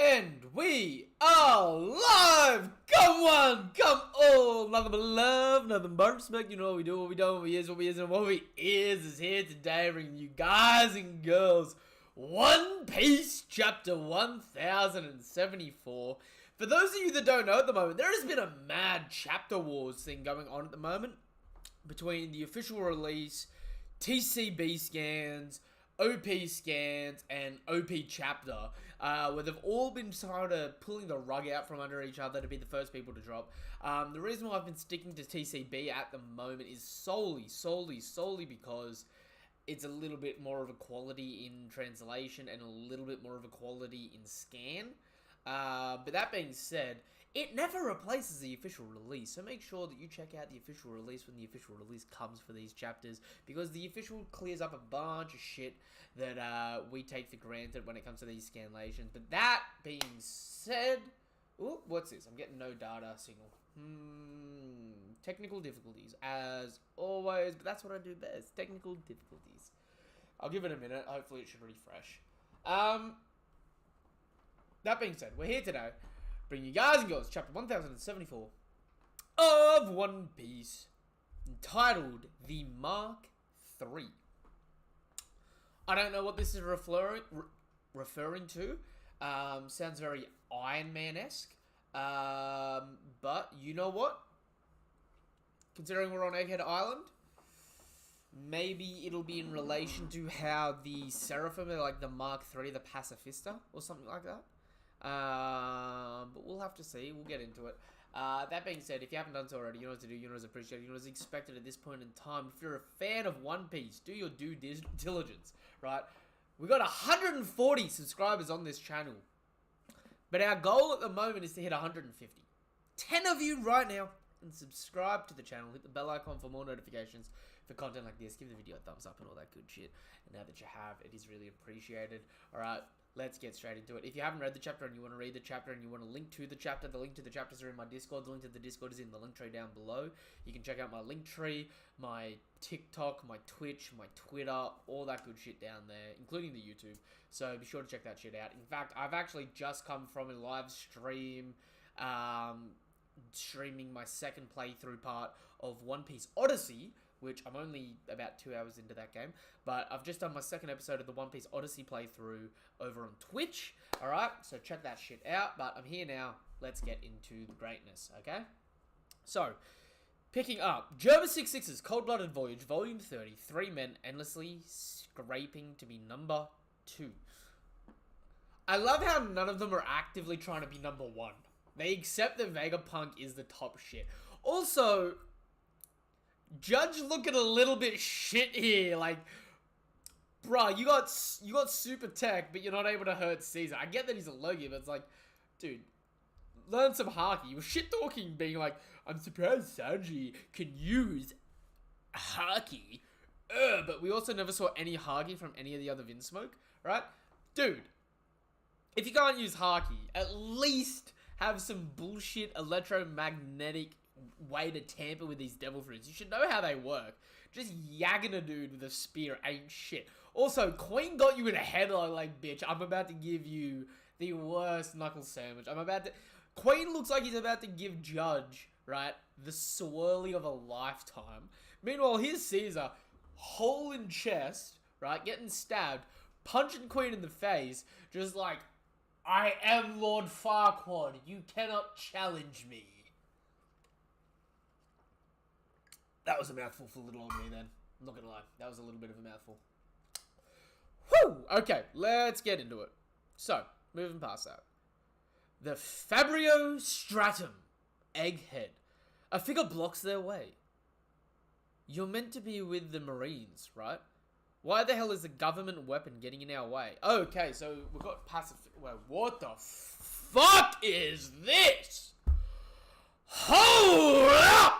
And we are live! Come one, come all! Nothing but love, nothing but respect. You know what we do, what we don't, what we is, what we isn't, what we is here today, bringing you guys and girls One Piece chapter 1074. For those of you that don't know at the moment, there has been a mad chapter wars thing going on at the moment between the official release, TCB scans, OP scans, and OP chapter, where they've all been sort of pulling the rug out from under each other to be the first people to drop. The reason why I've been sticking to TCB at the moment is solely because it's a little bit more of a quality in translation and a little bit more of a quality in scan. But that being said, it never replaces the official release, so make sure that you check out the official release when the official release comes for these chapters, because the official clears up a bunch of shit that we take for granted when it comes to these scanlations. But that being said, ooh, what's this? I'm getting no data signal. Technical difficulties, as always, but that's what I do best, technical difficulties. I'll give it a minute, hopefully it should refresh. That being said, we're here today, bring you guys and girls chapter 1074 of One Piece, entitled The Mark III. I don't know what this is referring to. Sounds very Iron Man-esque. But you know what? Considering we're on Egghead Island, maybe it'll be in relation to how the Seraphim are like the Mark III, the Pacifista, or something like that. But we'll have to see. We'll get into it. That being said, if you haven't done so already, you know what to do, you know what's appreciated, you know what's expected at this point in time. If you're a fan of One Piece, do your due diligence, right? We got 140 subscribers on this channel, but our goal at the moment is to hit 150. 10 of you right now, and subscribe to the channel, hit the bell icon for more notifications for content like this, give the video a thumbs up and all that good shit, and now that you have, it is really appreciated. Alright, let's get straight into it. If you haven't read the chapter and you want to read the chapter and you want a link to the chapter, the link to the chapters are in my Discord. The link to the Discord is in the link tree down below. You can check out my link tree, my TikTok, my Twitch, my Twitter, all that good shit down there, including the YouTube. So be sure to check that shit out. In fact, I've actually just come from a live stream, streaming my second playthrough part of One Piece Odyssey, which I'm only about 2 hours into that game, but I've just done my second episode of the One Piece Odyssey playthrough over on Twitch. Alright, so check that shit out, but I'm here now. Let's get into the greatness, okay? So, picking up, Gerber 66's Cold-Blooded Voyage, Volume 30, 3 men endlessly scraping to be number 2. I love how none of them are actively trying to be number 1. They accept that Vegapunk is the top shit. Also, Judge looking a little bit shit here. Like, bruh, you got super tech, but you're not able to hurt Caesar. I get that he's a Logie, but it's like, dude, learn some Haki. You were shit talking, being like, I'm surprised Sanji can use Haki. But we also never saw any Haki from any of the other Vinsmoke, right? Dude, if you can't use Haki, at least have some bullshit electromagnetic way to tamper with these devil fruits. You should know how they work. Just yagging a dude with a spear ain't shit. Also, Queen got you in a headlock like, bitch, I'm about to give you the worst knuckle sandwich. Queen looks like he's about to give Judge, right, the swirly of a lifetime. Meanwhile, here's Caesar, hole in chest, right, getting stabbed, punching Queen in the face, just like, I am Lord Farquaad. You cannot challenge me. That was a mouthful for little old me then. I'm not gonna lie. That was a little bit of a mouthful. Whew! Okay, let's get into it. So, moving past that. The Fabrio Stratum. Egghead. A figure blocks their way. You're meant to be with the Marines, right? Why the hell is a government weapon getting in our way? Okay, so we've got passive... Well, what the fuck is this? Hold up!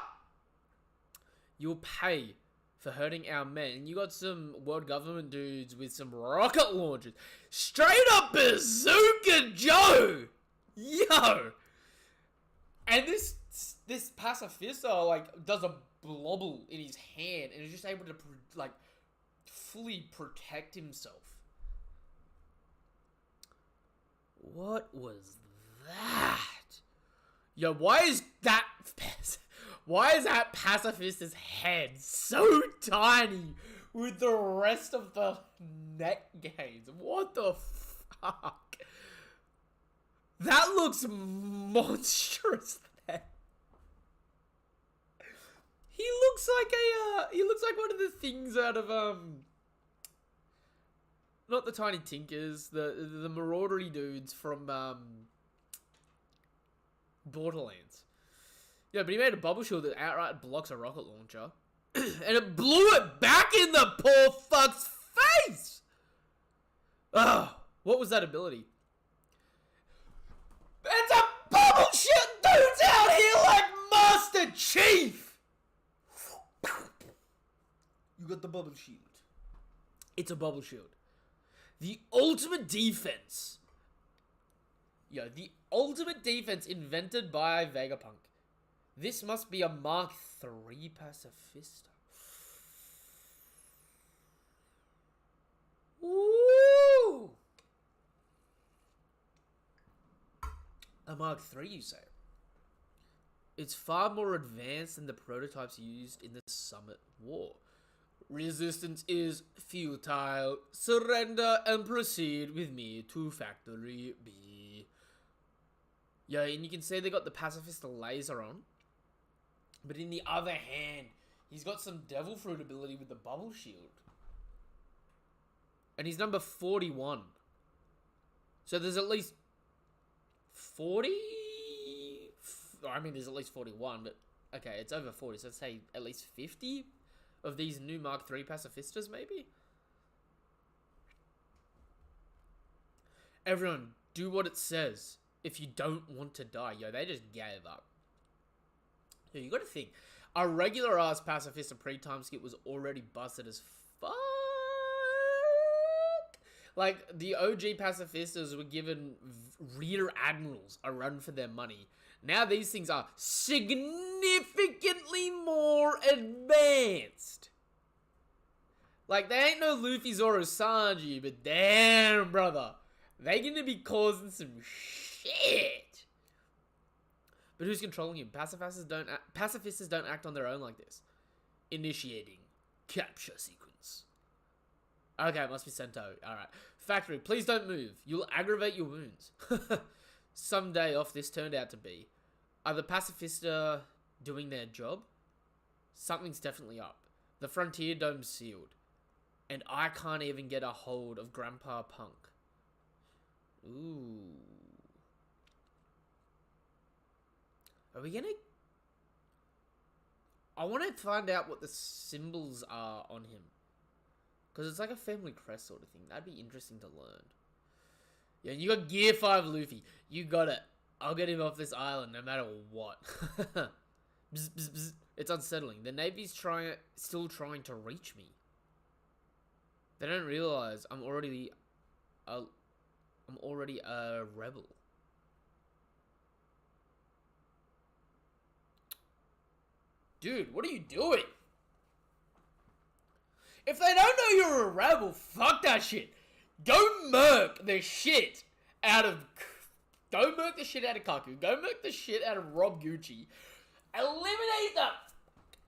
You'll pay for hurting our men. You got some world government dudes with some rocket launchers. Straight up Bazooka Joe! Yo! And this pacifista, like, does a blobble in his hand and is just able to, like, fully protect himself. What was that? Yo, why is that pacifist's head so tiny with the rest of the neck gains? What the fuck? That looks monstrous there. He looks like one of the things out of not the Tiny Tinkers, the maraudery dudes from Borderlands. Yeah, but he made a bubble shield that outright blocks a rocket launcher. And it blew it back in the poor fuck's face! Ugh, what was that ability? It's a bubble shield! Dude's out here like Master Chief! You got the bubble shield. It's a bubble shield. The ultimate defense. Yo, the ultimate defense invented by Vegapunk. This must be a Mark III pacifista. Woo! A Mark III, you say? It's far more advanced than the prototypes used in the Summit War. Resistance is futile. Surrender and proceed with me to Factory B. Yeah, and you can see they got the pacifist laser on. But in the other hand, he's got some devil fruit ability with the bubble shield. And he's number 41. So there's at least 40? I mean, there's at least 41, but okay, it's over 40. So let's say at least 50 of these new Mark III pacifistas, maybe? Everyone, do what it says if you don't want to die. Yo, they just gave up. Yo, you gotta think. A regular ass pacifista pre-time skip was already busted as fuck. Like, the OG pacifistas were given rear admirals a run for their money. Now these things are significantly more advanced. Like, they ain't no Luffy, Zoro, Sanji, but damn, brother. They gonna be causing some shit. But who's controlling him? Pacifistas don't act on their own like this. Initiating capture sequence. Okay, it must be Sento. Alright. Factory, please don't move. You'll aggravate your wounds. Some day off this turned out to be. Are the pacifista doing their job? Something's definitely up. The frontier dome's sealed. And I can't even get a hold of Grandpa Punk. Ooh. Are we gonna... I want to find out what the symbols are on him. Because it's like a family crest sort of thing. That'd be interesting to learn. Yeah, you got Gear 5 Luffy. You got it. I'll get him off this island no matter what. Bzz, bzz, bzz. It's unsettling. The Navy's still trying to reach me. They don't realize I'm already a rebel. Dude, what are you doing? If they don't know you're a rebel, fuck that shit. Go murk the shit out of... Go murk the shit out of Kaku. Go murk the shit out of Rob Gucci. Eliminate the...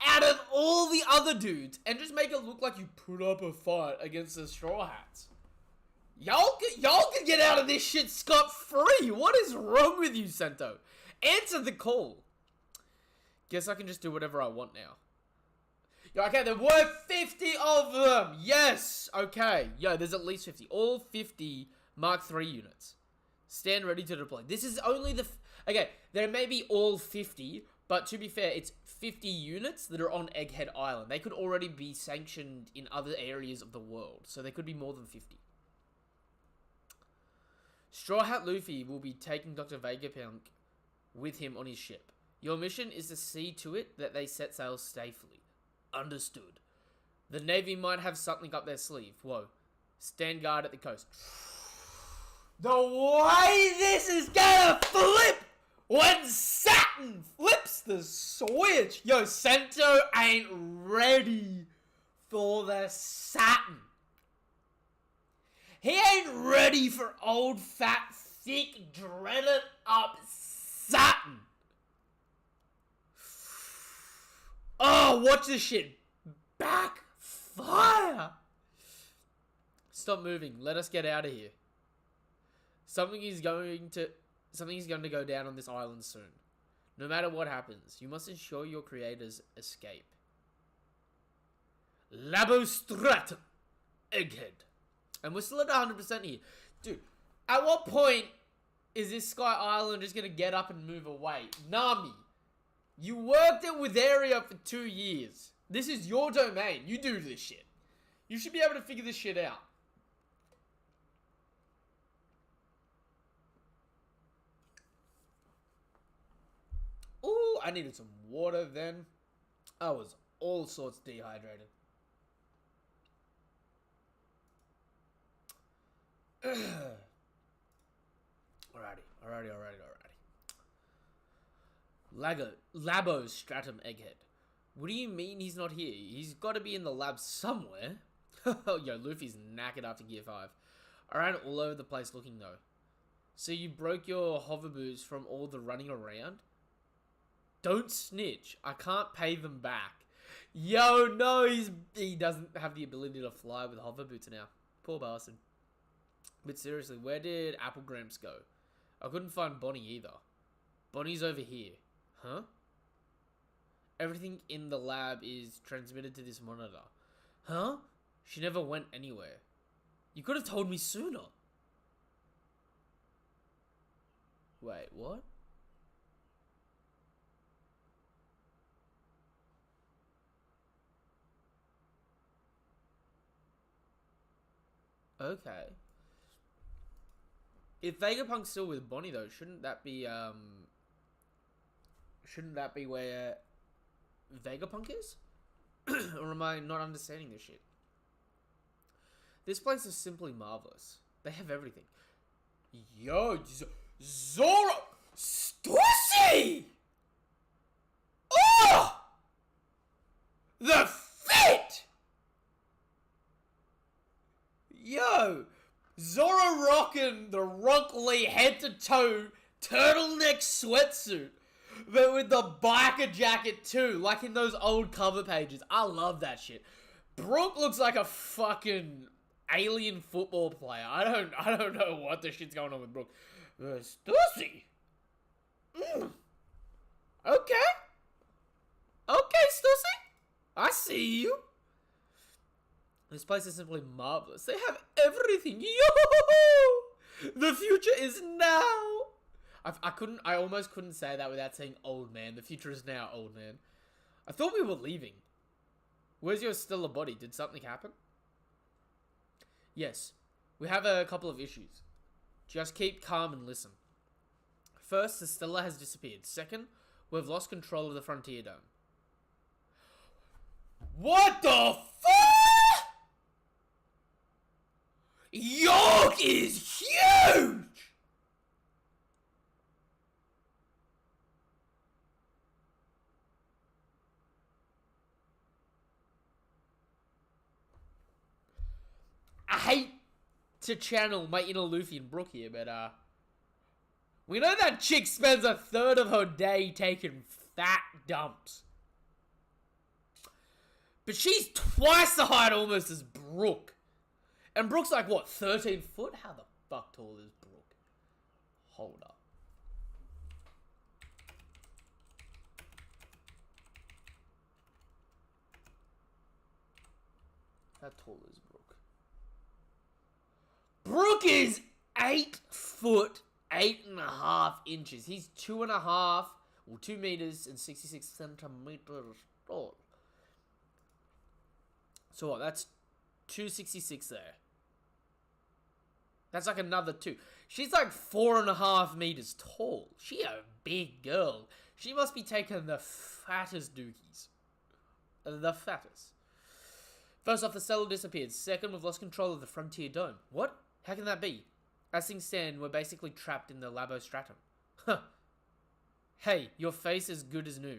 out of all the other dudes. And just make it look like you put up a fight against the Straw Hats. Y'all can get out of this shit scot-free. What is wrong with you, Sento? Answer the call. Guess I can just do whatever I want now. Yo, okay, there were 50 of them. Yes. Okay. Yo, there's at least 50. All 50 Mark III units. Stand ready to deploy. This is only the... Okay, there may be all 50, but to be fair, it's 50 units that are on Egghead Island. They could already be sanctioned in other areas of the world, so they could be more than 50. Straw Hat Luffy will be taking Dr. Vegapunk with him on his ship. Your mission is to see to it that they set sail safely. Understood. The Navy might have something up their sleeve. Whoa. Stand guard at the coast. The way this is gonna flip when Saturn flips the switch. Yo, Sento ain't ready for the Saturn. He ain't ready for old fat thick, dreaded up satin. Oh, watch this shit. Backfire. Stop moving. Let us get out of here. Something is going to go down on this island soon. No matter what happens, you must ensure your creators escape. Labostratum. Egghead. And we're still at 100% here. Dude, at what point is this Sky Island just going to get up and move away? Nami, you worked at Witheria for 2 years. This is your domain. You do this shit. You should be able to figure this shit out. Ooh, I needed some water then. I was all sorts dehydrated. Alrighty. Labo Stratum Egghead. What do you mean he's not here? He's got to be in the lab somewhere. Yo, Luffy's knackered after Gear 5. I ran all over the place looking though. So you broke your hover boots from all the running around? Don't snitch. I can't pay them back. Yo, no, he doesn't have the ability to fly with hover boots now. Poor bastard. But seriously, where did Apple Gramps go? I couldn't find Bonnie either. Bonnie's over here. Huh? Everything in the lab is transmitted to this monitor. Huh? She never went anywhere. You could have told me sooner. Wait, what? Okay. If Vegapunk's still with Bonnie though, shouldn't that be where Vegapunk is? Or am I not understanding this shit? This place is simply marvelous. They have everything. Yo, Zoro Stussy! Oh! The fit! Yo! Zoro rocking the Rock Lee head to toe turtleneck sweatsuit. But with the biker jacket too, like in those old cover pages. I love that shit. Brook looks like a fucking alien football player. I don't know what the shit's going on with Brook. Stussy. Okay. Okay, Stussy. I see you. This place is simply marvelous. They have everything. Yo! The future is now. I almost couldn't say that without saying old man. The future is now, old man. I thought we were leaving. Where's your stellar body? Did something happen? Yes. We have a couple of issues. Just keep calm and listen. First, the Stella has disappeared. Second, we've lost control of the Frontier Dome. What the fuck? York is huge! I hate to channel my inner Luffy and Brook here, but we know that chick spends a third of her day taking fat dumps. But she's twice the height almost as Brook. And Brook's like, what, 13 foot? How the fuck tall is Brook? Hold up. How tall is Brook? Brook is 8 foot, 8.5 inches. He's 2.5, or 2 meters and 66 centimeters tall. So what, that's 266 there. That's like another 2. She's like 4.5 meters tall. She a big girl. She must be taking the fattest dookies. The fattest. First off, the Stella disappeared. Second, we've lost control of the Frontier Dome. What? How can that be? As things stand, we're basically trapped in the Labo Stratum. Huh. Hey, your face is good as new.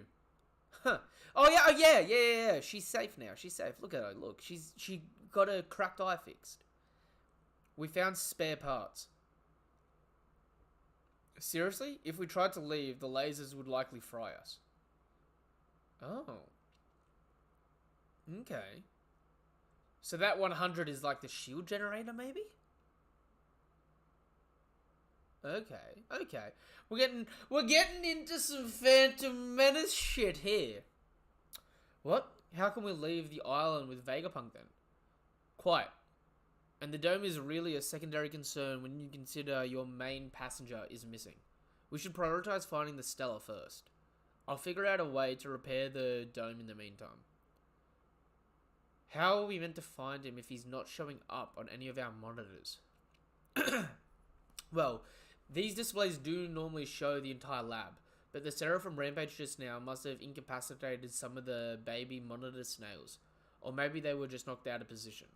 Huh. Oh yeah. She's safe now. She's safe. Look at her. Look, she got a cracked eye fixed. We found spare parts. Seriously? If we tried to leave, the lasers would likely fry us. Oh. Okay. So that 100 is like the shield generator, maybe? Okay, okay. We're getting into some Phantom Menace shit here. What? How can we leave the island with Vegapunk then? Quite. And the dome is really a secondary concern when you consider your main passenger is missing. We should prioritize finding the Stella first. I'll figure out a way to repair the dome in the meantime. How are we meant to find him if he's not showing up on any of our monitors? Well, these displays do normally show the entire lab, but the Sarah from Rampage just now must have incapacitated some of the baby monitor snails. Or maybe they were just knocked out of position.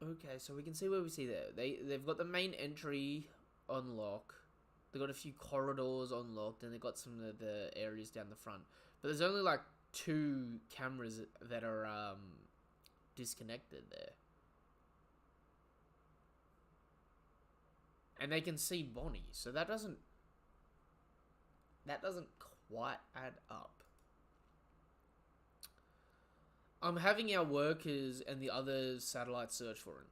Okay, so we can see where we see there. They've got the main entry on lock. They've got a few corridors unlocked, and they've got some of the areas down the front. But there's only like 2 cameras that are disconnected there. And they can see Bonnie, so that doesn't quite add up. I'm having our workers and the other satellites search for him.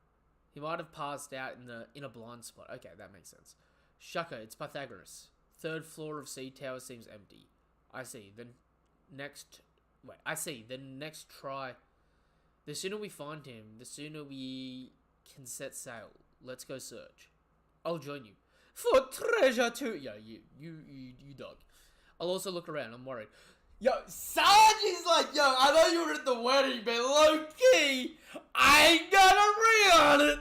He might have passed out in a blind spot. Okay, that makes sense. Shaka, it's Pythagoras. 3rd floor of C tower seems empty. I see. The next try. The sooner we find him, the sooner we can set sail. Let's go search. I'll join you. For treasure too. Yeah, you dog. I'll also look around. I'm worried. Yo, Sarge is like, yo, I know you were at the wedding, but low key, I ain't gonna agree on it.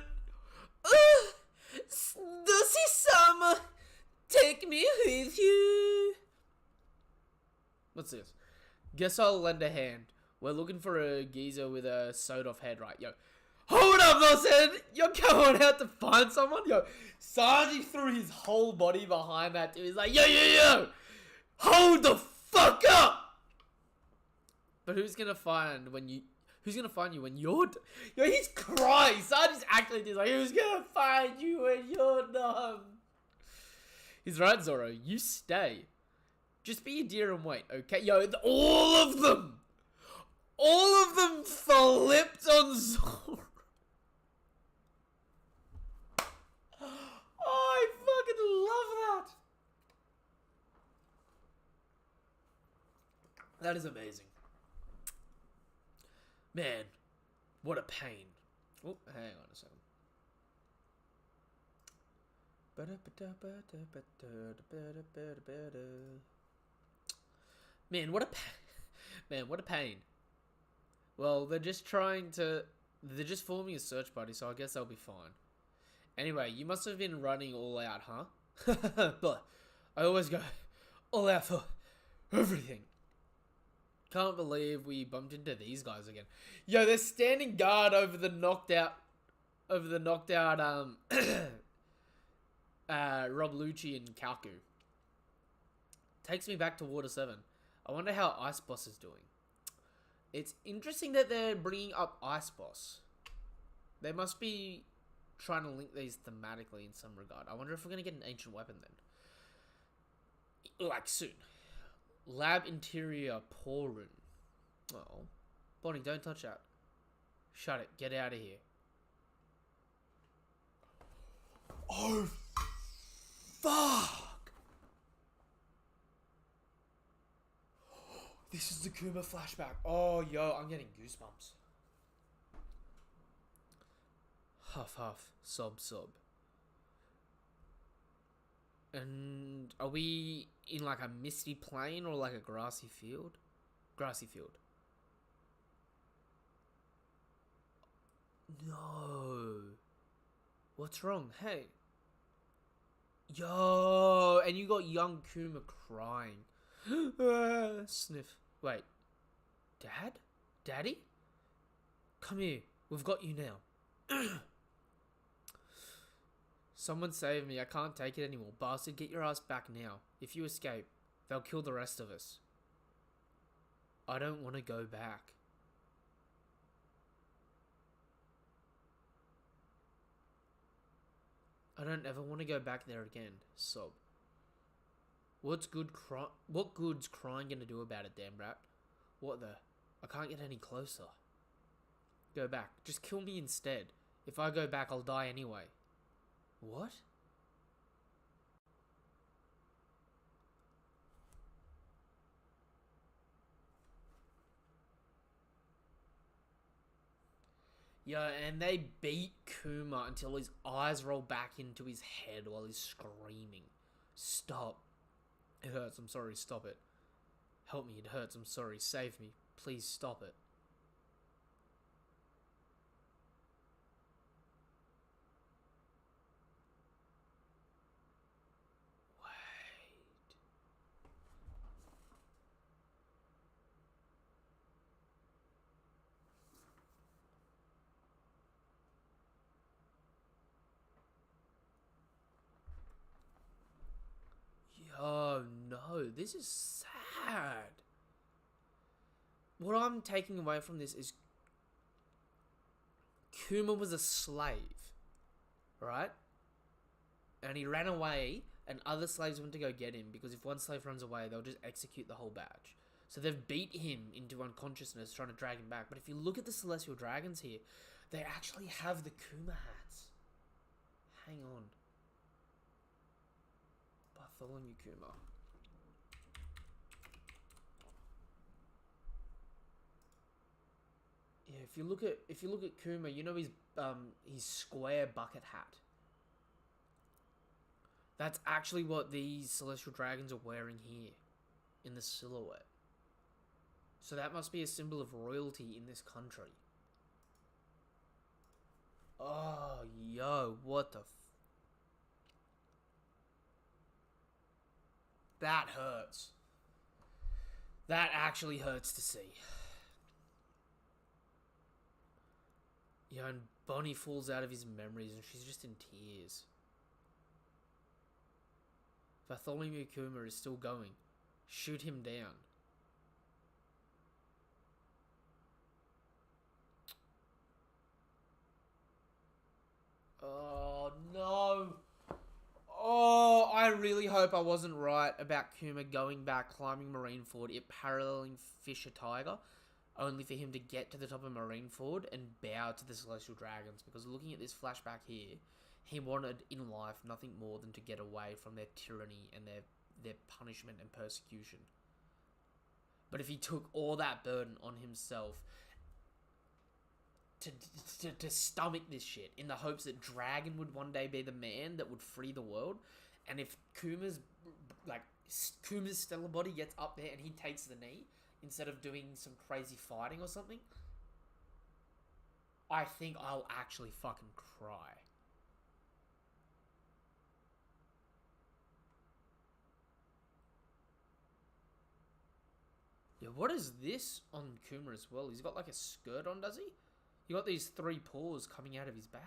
Lucy Summer, take me with you. What's this? Guess I'll lend a hand. We're looking for a geezer with a sewed-off head, right? Yo, hold up, Lawson! You're going out to find someone? Yo, Sarge threw his whole body behind that dude. He's like, yo! Hold the fuck up! But who's gonna find you when you're yo, he's crying. Sarge's actually just like, who's gonna find you when you're done? He's right, Zoro. You stay. Just be a deer and wait, okay? Yo, all of them flipped on Zoro. Oh, I fucking love that. That is amazing. Man, what a pain. Oh, hang on a second. Man, what a pain. Well, they're just forming a search party, so I guess they'll be fine. Anyway, you must have been running all out, huh? But I always go all out for everything. Can't believe we bumped into these guys again. Yo, they're standing guard over the knocked out Rob Lucci and Kalku. Takes me back to Water 7. I wonder how Ice Boss is doing. It's interesting that they're bringing up Ice Boss. They must be trying to link these thematically in some regard. I wonder if we're going to get an ancient weapon then. Like, soon. Lab interior pour room. Oh. Bonnie, don't touch that. Shut it. Get out of here. Oh, fuck. This is the Kuma flashback. Oh, yo, I'm getting goosebumps. Huff, huff. Sob, sob. And are we in like a misty plain or like a grassy field? Grassy field. No. What's wrong? Hey. Yo. And you got young Kuma crying. Sniff. Wait. Dad? Daddy? Come here. We've got you now. Someone save me. I can't take it anymore. Bastard, get your ass back now. If you escape, they'll kill the rest of us. I don't want to go back. I don't ever want to go back there again. Sob. What good's crying gonna do about it, damn rat? What the? I can't get any closer. Go back. Just kill me instead. If I go back, I'll die anyway. What? Yeah, and they beat Kuma until his eyes roll back into his head while he's screaming. Stop. It hurts, I'm sorry, stop it. Help me, it hurts, I'm sorry, save me. Please stop it. Oh no, this is sad. What I'm taking away from this is Kuma was a slave, right? And he ran away, and other slaves went to go get him, because if one slave runs away, they'll just execute the whole batch. So they've beat him into unconsciousness, trying to drag him back. But if you look at the Celestial Dragons here, they actually have the Kuma hats. Hang on. Bartholomew Kuma. Yeah, if you look at Kuma, you know his square bucket hat. That's actually what these Celestial Dragons are wearing here in the silhouette. So that must be a symbol of royalty in this country. Oh, yo, what the that hurts. That actually hurts to see. Yeah, and Bonnie falls out of his memories and she's just in tears. Bartholomew Kuma is still going. Shoot him down. Oh, no. Oh, I really hope I wasn't right about Kuma going back, climbing Marineford, it paralleling Fisher Tiger, only for him to get to the top of Marineford and bow to the Celestial Dragons. Because looking at this flashback here, he wanted in life nothing more than to get away from their tyranny and their punishment and persecution. But if he took all that burden on himself to stomach this shit in the hopes that Dragon would one day be the man that would free the world, and if Kuma's stellar body gets up there and he takes the knee instead of doing some crazy fighting or something, I think I'll actually fucking cry. Yeah, what is this on Kuma as well? He's got like a skirt on, does he? You got these 3 paws coming out of his back.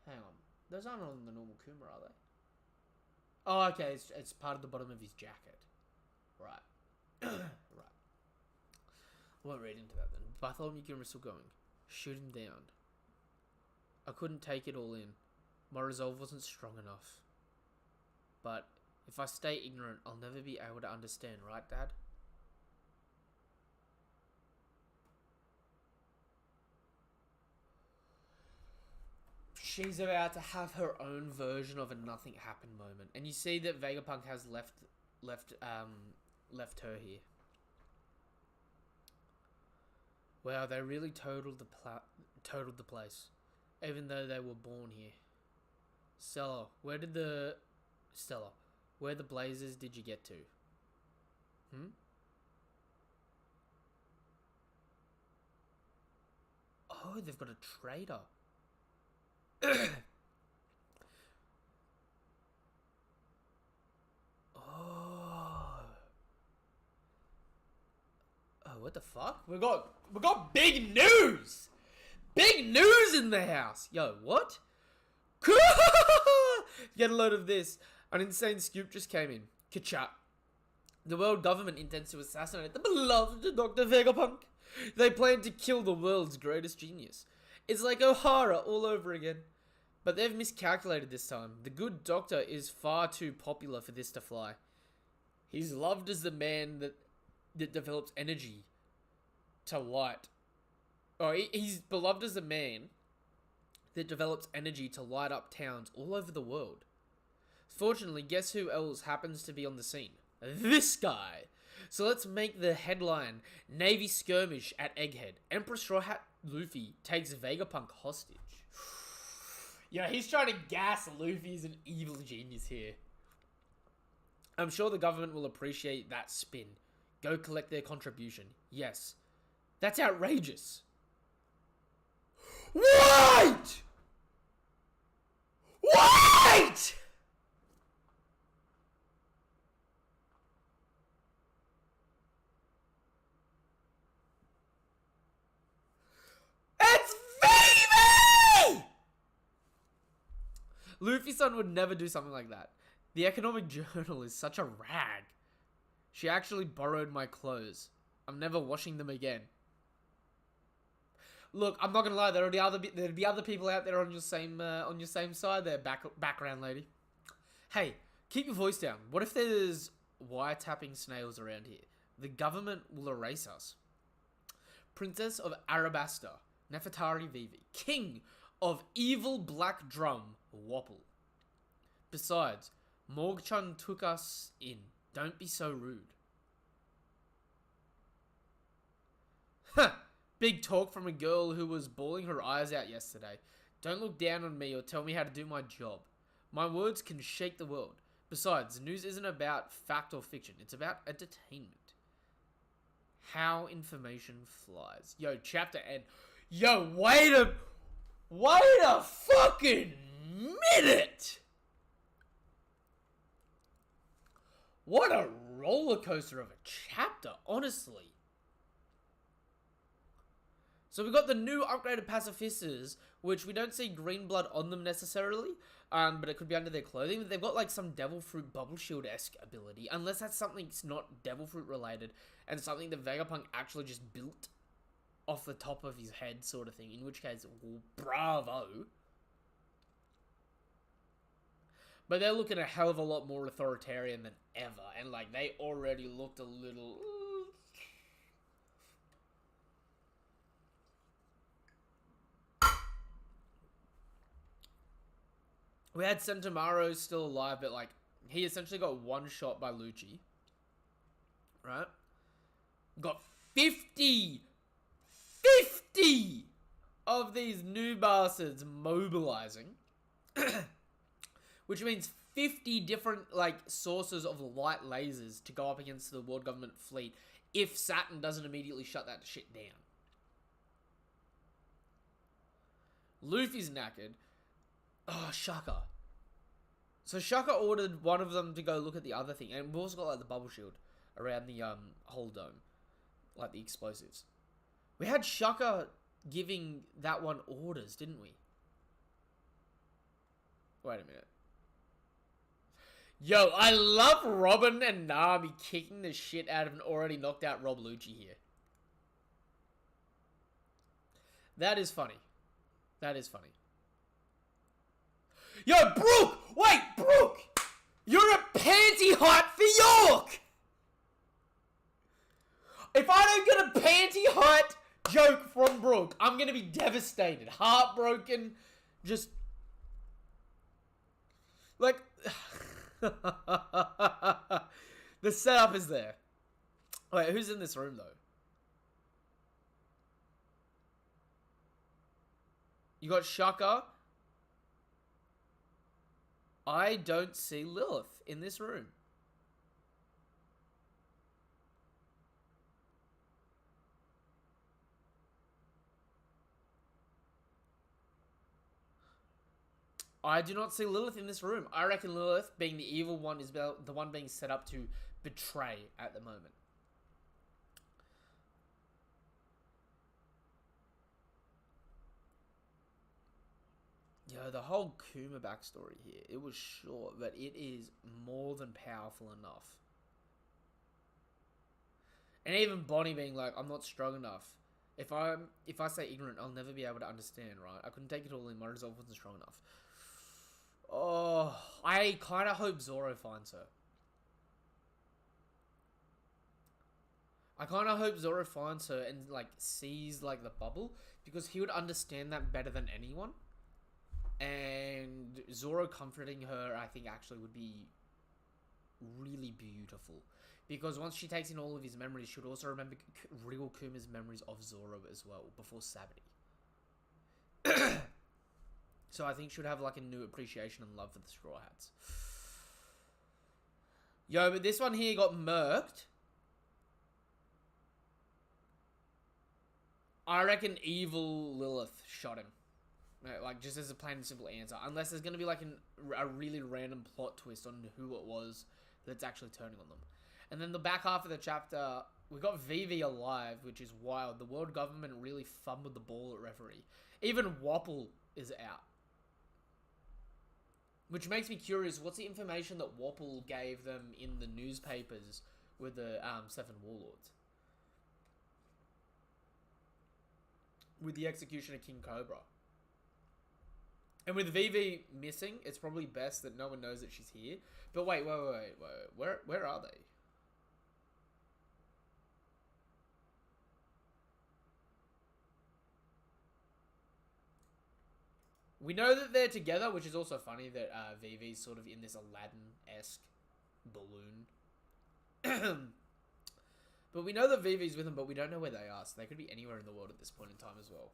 Hang on. Those aren't on the normal Kuma, are they? Oh, okay. It's part of the bottom of his jacket. Right. Right. I won't read into that then. Bartholomew Kuma is still going. Shoot him down. I couldn't take it all in. My resolve wasn't strong enough. But if I stay ignorant, I'll never be able to understand, right, Dad? She's about to have her own version of a nothing happened moment. And you see that Vegapunk has left her here. Wow, they really totaled the place. Even though they were born here. Stella, where the blazers did you get to? Oh, they've got a traitor. Oh, what the fuck? We got big news! Big news in the house! Yo, what? Get a load of this. An insane scoop just came in. Kachap. The world government intends to assassinate the beloved Dr. Vegapunk. They plan to kill the world's greatest genius. It's like O'Hara all over again. But they've miscalculated this time. The good doctor is far too popular for this to fly. He's loved as the man that develops energy to light. Oh, he's beloved as a man that develops energy to light up towns all over the world. Fortunately, guess who else happens to be on the scene? This guy! So let's make the headline Navy skirmish at Egghead. Emperor Straw Hat Luffy takes Vegapunk hostage. Yeah, he's trying to gas Luffy as an evil genius here. I'm sure the government will appreciate that spin. Go collect their contribution. Yes. That's outrageous. Wait! Wait! It's Vivi! Luffy-san would never do something like that. The economic journal is such a rag. She actually borrowed my clothes. I'm never washing them again. Look, I'm not gonna lie. There'd be other people out there on your same side there, background lady. Hey, keep your voice down. What if there's wiretapping snails around here? The government will erase us. Princess of Arabasta, Nefertari Vivi, King of Evil Black Drum, Wapple. Besides, Morg-chan took us in. Don't be so rude. Huh. Big talk from a girl who was bawling her eyes out yesterday. Don't look down on me or tell me how to do my job. My words can shake the world. Besides, news isn't about fact or fiction. It's about entertainment. How information flies. Yo, chapter end. Yo, wait a fucking minute! What a roller coaster of a chapter, honestly. So we got the new upgraded pacifistas, which we don't see green blood on them necessarily, but it could be under their clothing. They've got like some Devil Fruit Bubble Shield-esque ability, unless that's something that's not Devil Fruit related, and something that Vegapunk actually just built off the top of his head sort of thing, in which case, well, bravo. But they're looking a hell of a lot more authoritarian than ever, and like, they already looked a little... We had Sentomaro still alive, but like, he essentially got one shot by Lucci. Right? Got 50 of these new bastards mobilizing. Which means 50 different, like, sources of light lasers to go up against the world government fleet if Saturn doesn't immediately shut that shit down. Luffy's knackered. Oh, Shaka. So Shaka ordered one of them to go look at the other thing. And we've also got, like, the bubble shield around the whole dome. Like, the explosives. We had Shaka giving that one orders, didn't we? Wait a minute. Yo, I love Robin and Nami kicking the shit out of an already knocked out Rob Lucci here. That is funny. That is funny. Yo, Brooke! Wait, Brooke! You're a panty height for York! If I don't get a panty height joke from Brooke, I'm gonna be devastated. Heartbroken. Just... like... the setup is there. Wait, who's in this room, though? You got Shaka. I don't see Lilith in this room. I do not see Lilith in this room. I reckon Lilith, being the evil one, is the one being set up to betray at the moment. Yo, the whole Kuma backstory here, it was short, but it is more than powerful enough. And even Bonnie being like, I'm not strong enough. If I say ignorant, I'll never be able to understand, right? I couldn't take it all in. My resolve wasn't strong enough. Oh, I kind of hope Zoro finds her. I kind of hope Zoro finds her and, like, sees, like, the bubble. Because he would understand that better than anyone. And Zoro comforting her, I think, actually would be really beautiful. Because once she takes in all of his memories, she would also remember real Kuma's memories of Zoro as well, before Saturday. So I think she would have, like, a new appreciation and love for the Straw Hats. Yo, but this one here got murked. I reckon evil Lilith shot him. Like, just as a plain and simple answer. Unless there's going to be, like, a really random plot twist on who it was that's actually turning on them. And then the back half of the chapter, we got Vivi alive, which is wild. The world government really fumbled the ball at referee. Even Wapple is out. Which makes me curious, what's the information that Wapple gave them in the newspapers with the 7 Warlords? With the execution of King Cobra. And with Vivi missing, it's probably best that no one knows that she's here. But wait. Where are they? We know that they're together, which is also funny that Vivi's sort of in this Aladdin-esque balloon. But we know that Vivi's with them, but we don't know where they are. So they could be anywhere in the world at this point in time as well.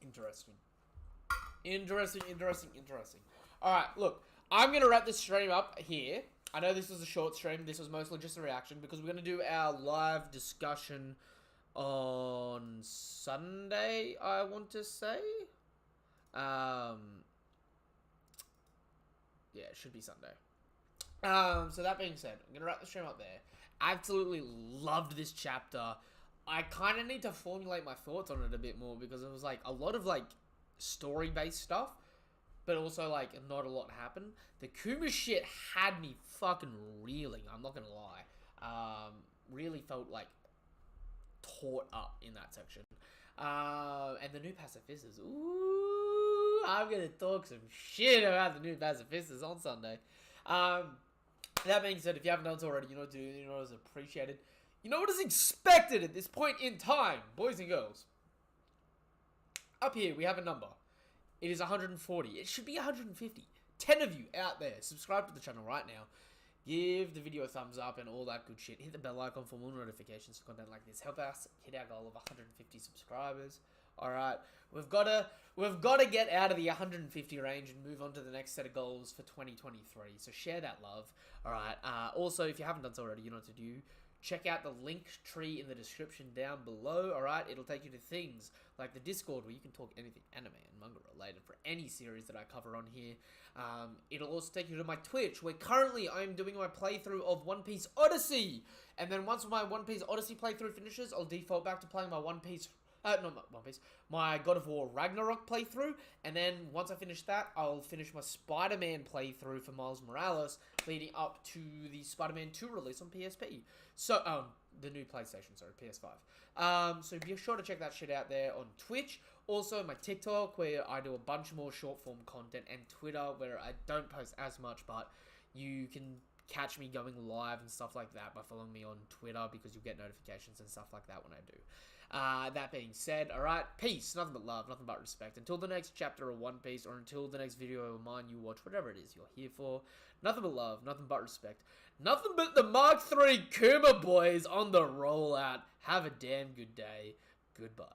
Interesting. Alright, look. I'm going to wrap this stream up here. I know this was a short stream. This was mostly just a reaction because we're going to do our live discussion on Sunday, I want to say. Yeah, it should be Sunday. So that being said, I'm going to wrap the stream up there. Absolutely loved this chapter. I kind of need to formulate my thoughts on it a bit more because it was, like, a lot of, like, story-based stuff, but also, like, not a lot happened. The Kuma shit had me fucking reeling, I'm not going to lie. Really felt, like, taught up in that section. And the new pacifistas. Ooh, I'm going to talk some shit about the new pacifistas on Sunday. That being said, if you haven't done so already, you know what to do, you know what is appreciated. You know what is expected at this point in time, boys and girls. Up here, we have a number. It is 140. It should be 150. 10 of you out there, subscribe to the channel right now. Give the video a thumbs up and all that good shit. Hit the bell icon for more notifications for content like this. Help us hit our goal of 150 subscribers. Alright, we've got to get out of the 150 range and move on to the next set of goals for 2023. So share that love. Alright, also, if you haven't done so already, you know what to do. Check out the link tree in the description down below, alright? It'll take you to things like the Discord where you can talk anything anime and manga related for any series that I cover on here. It'll also take you to my Twitch, where currently I'm doing my playthrough of One Piece Odyssey. And then once my One Piece Odyssey playthrough finishes, I'll default back to playing my my God of War Ragnarok playthrough, and then once I finish that, I'll finish my Spider-Man playthrough for Miles Morales, leading up to the Spider-Man 2 release on PSP. So, the new PlayStation, sorry, PS5. So be sure to check that shit out there on Twitch. Also, my TikTok, where I do a bunch more short-form content, and Twitter, where I don't post as much, but you can catch me going live and stuff like that by following me on Twitter, because you'll get notifications and stuff like that when I do. That being said, alright, peace, nothing but love, nothing but respect. Until the next chapter of One Piece, or until the next video of mine you watch, whatever it is you're here for, nothing but love, nothing but respect. Nothing but the Mark III Kuma boys on the rollout. Have a damn good day. Goodbye.